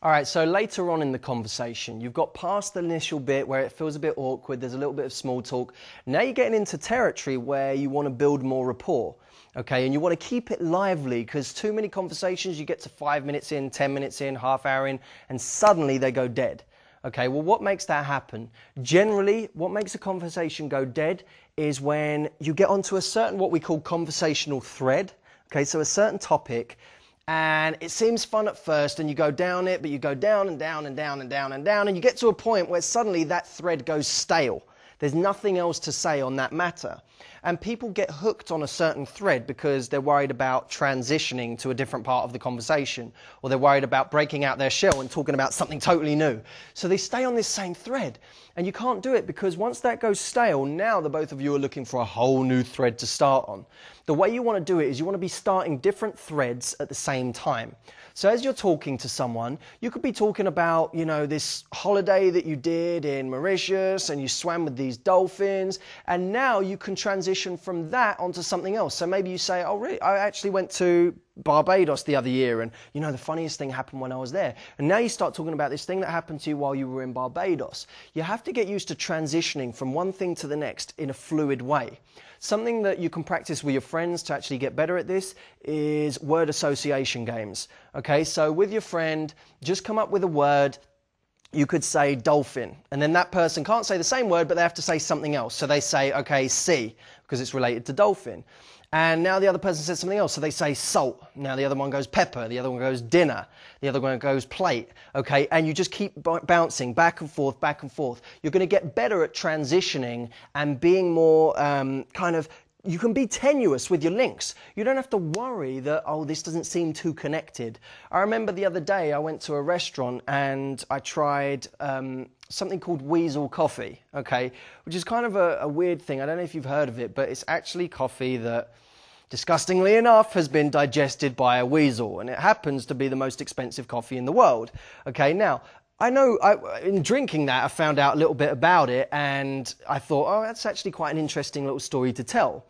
All right, so later on in the conversation, you've got past the initial bit where it feels a bit awkward, there's a little bit of small talk. Now you're getting into territory where you want to build more rapport, okay? And you want to keep it lively because too many conversations, you get to 5 minutes in, 10 minutes in, half hour in, and suddenly they go dead. Okay, well, what makes that happen? Generally, what makes a conversation go dead is when you get onto a certain, what we call conversational thread, okay? So a certain topic, and it seems fun at first, and you go down it, but you go down and down and down and down and down, and you get to a point where suddenly that thread goes stale. There's nothing else to say on that matter. And people get hooked on a certain thread because they're worried about transitioning to a different part of the conversation, or they're worried about breaking out their shell and talking about something totally new. So they stay on this same thread. And you can't do it because once that goes stale, now the both of you are looking for a whole new thread to start on. The way you want to do it is you want to be starting different threads at the same time. So as you're talking to someone, you could be talking about, you know, this holiday that you did in Mauritius and you swam with these dolphins, and now you can transition from that onto something else. So maybe you say, oh really, I actually went to Barbados the other year, and you know the funniest thing happened when I was there. And now you start talking about this thing that happened to you while you were in Barbados. You have to get used to transitioning from one thing to the next in a fluid way. Something that you can practice with your friends to actually get better at this is word association games. Okay, so with your friend, just come up with a word. You could say dolphin, and then that person can't say the same word, but they have to say something else. So they say, okay, sea, because it's related to dolphin. And now the other person says something else, so they say salt. Now the other one goes pepper, the other one goes dinner, the other one goes plate, okay? And you just keep bouncing back and forth, back and forth. You're going to get better at transitioning and being more you can be tenuous with your links. You don't have to worry that, oh, this doesn't seem too connected. I remember the other day I went to a restaurant and I tried something called Weasel coffee, okay, which is kind of a weird thing. I don't know if you've heard of it, but it's actually coffee that, disgustingly enough, has been digested by a weasel, and it happens to be the most expensive coffee in the world. Okay, now, I know in drinking that, I found out a little bit about it, and I thought, oh, that's actually quite an interesting little story to tell.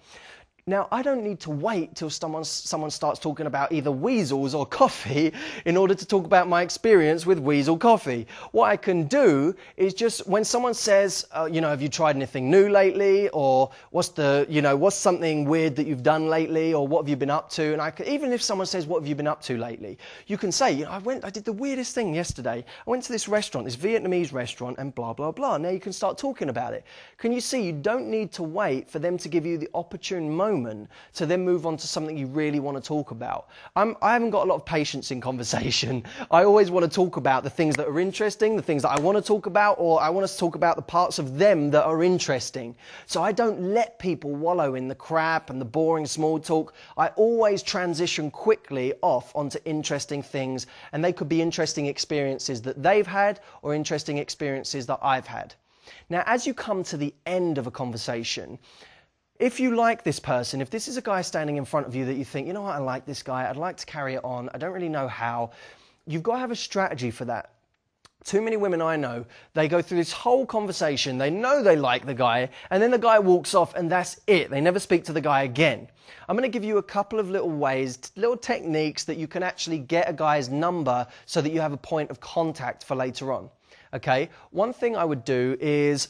Now, I don't need to wait till someone starts talking about either weasels or coffee in order to talk about my experience with weasel coffee. What I can do is just when someone says, you know, have you tried anything new lately? Or what's something weird that you've done lately? Or what have you been up to? And even if someone says, what have you been up to lately? You can say, you know, I did the weirdest thing yesterday. I went to this restaurant, this Vietnamese restaurant, and blah, blah, blah. Now you can start talking about it. Can you see, you don't need to wait for them to give you the opportune moment to then move on to something you really want to talk about. I haven't got a lot of patience in conversation. I always want to talk about the things that are interesting, the things that I want to talk about, or I want to talk about the parts of them that are interesting. So I don't let people wallow in the crap and the boring small talk. I always transition quickly off onto interesting things, and they could be interesting experiences that they've had or interesting experiences that I've had. Now, as you come to the end of a conversation, if you like this person, if this is a guy standing in front of you that you think, you know what, I like this guy, I'd like to carry it on, I don't really know how, you've got to have a strategy for that. Too many women I know, they go through this whole conversation, they know they like the guy, and then the guy walks off and that's it. They never speak to the guy again. I'm going to give you a couple of little ways, little techniques that you can actually get a guy's number so that you have a point of contact for later on. Okay? One thing I would do is,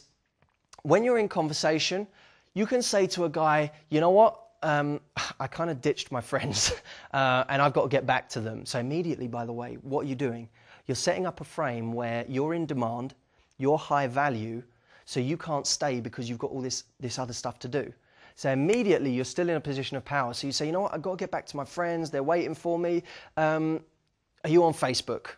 when you're in conversation, you can say to a guy, you know what, I kind of ditched my friends and I've got to get back to them. So immediately, by the way, what are you doing? You're setting up a frame where you're in demand, you're high value, so you can't stay because you've got all this other stuff to do. So immediately you're still in a position of power. So you say, you know what, I've got to get back to my friends, they're waiting for me. Are you on Facebook?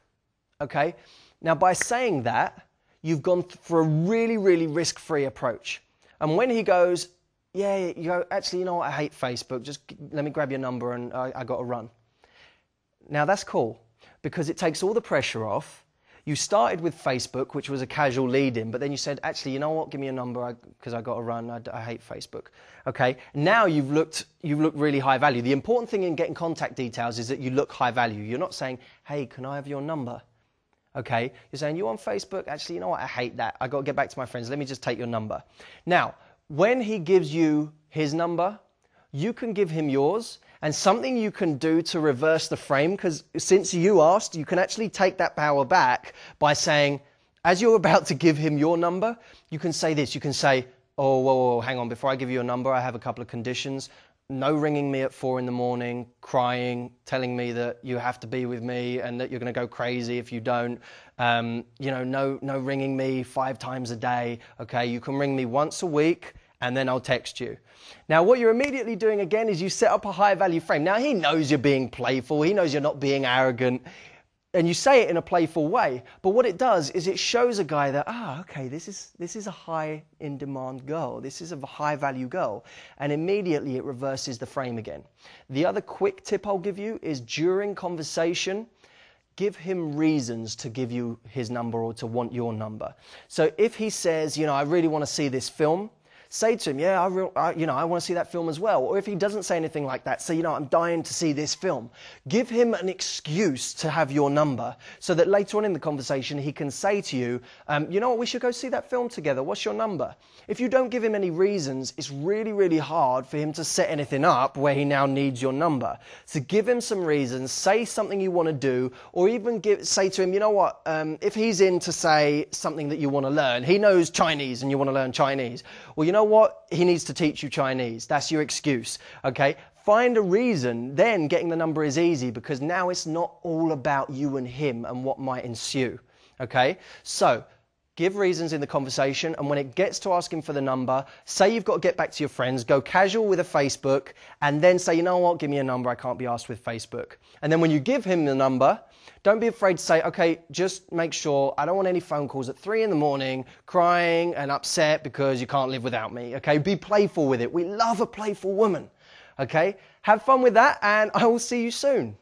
Okay. Now by saying that, you've gone for a really, really risk-free approach. And when he goes, yeah, you go, actually, you know what, I hate Facebook, just let me grab your number and I got to run. Now that's cool, because it takes all the pressure off. You started with Facebook, which was a casual lead-in, but then you said, actually, you know what, give me your number because I got to run, I hate Facebook. Okay, now you've looked really high value. The important thing in getting contact details is that you look high value. You're not saying, hey, can I have your number? Okay, you're saying, you on Facebook? Actually, you know what, I hate that. I got to get back to my friends. Let me just take your number. Now, when he gives you his number, you can give him yours. And something you can do to reverse the frame, because since you asked, you can actually take that power back by saying, as you're about to give him your number, you can say this. You can say, oh, whoa, hang on, before I give you your number, I have a couple of conditions. No ringing me at 4 a.m, crying, telling me that you have to be with me and that you're going to go crazy if you don't. No ringing me 5 times a day. Okay, you can ring me once a week, and then I'll text you. Now, what you're immediately doing again is you set up a high value frame. Now, he knows you're being playful. He knows you're not being arrogant. And you say it in a playful way. But what it does is it shows a guy that, okay, this is a high in demand girl. This is a high value girl. And immediately it reverses the frame again. The other quick tip I'll give you is during conversation, give him reasons to give you his number or to want your number. So if he says, I really want to see this film, say to him, yeah, I want to see that film as well. Or if he doesn't say anything like that, say, I'm dying to see this film. Give him an excuse to have your number so that later on in the conversation, he can say to you, you know what, we should go see that film together. What's your number? If you don't give him any reasons, it's really, really hard for him to set anything up where he now needs your number. So give him some reasons, say something you want to do, or even say to him, you know what, if he's into, say, something that you want to learn, he knows Chinese and you want to learn Chinese. Well, you know what? He needs to teach you Chinese. That's your excuse, okay? Find a reason, then getting the number is easy because now it's not all about you and him and what might ensue, okay? So, give reasons in the conversation, and when it gets to asking for the number, say you've got to get back to your friends, go casual with a Facebook, and then say, you know what, give me a number, I can't be asked with Facebook. And then when you give him the number, don't be afraid to say, okay, just make sure I don't want any phone calls at 3 a.m, crying and upset because you can't live without me, okay? Be playful with it. We love a playful woman, okay? Have fun with that, and I will see you soon.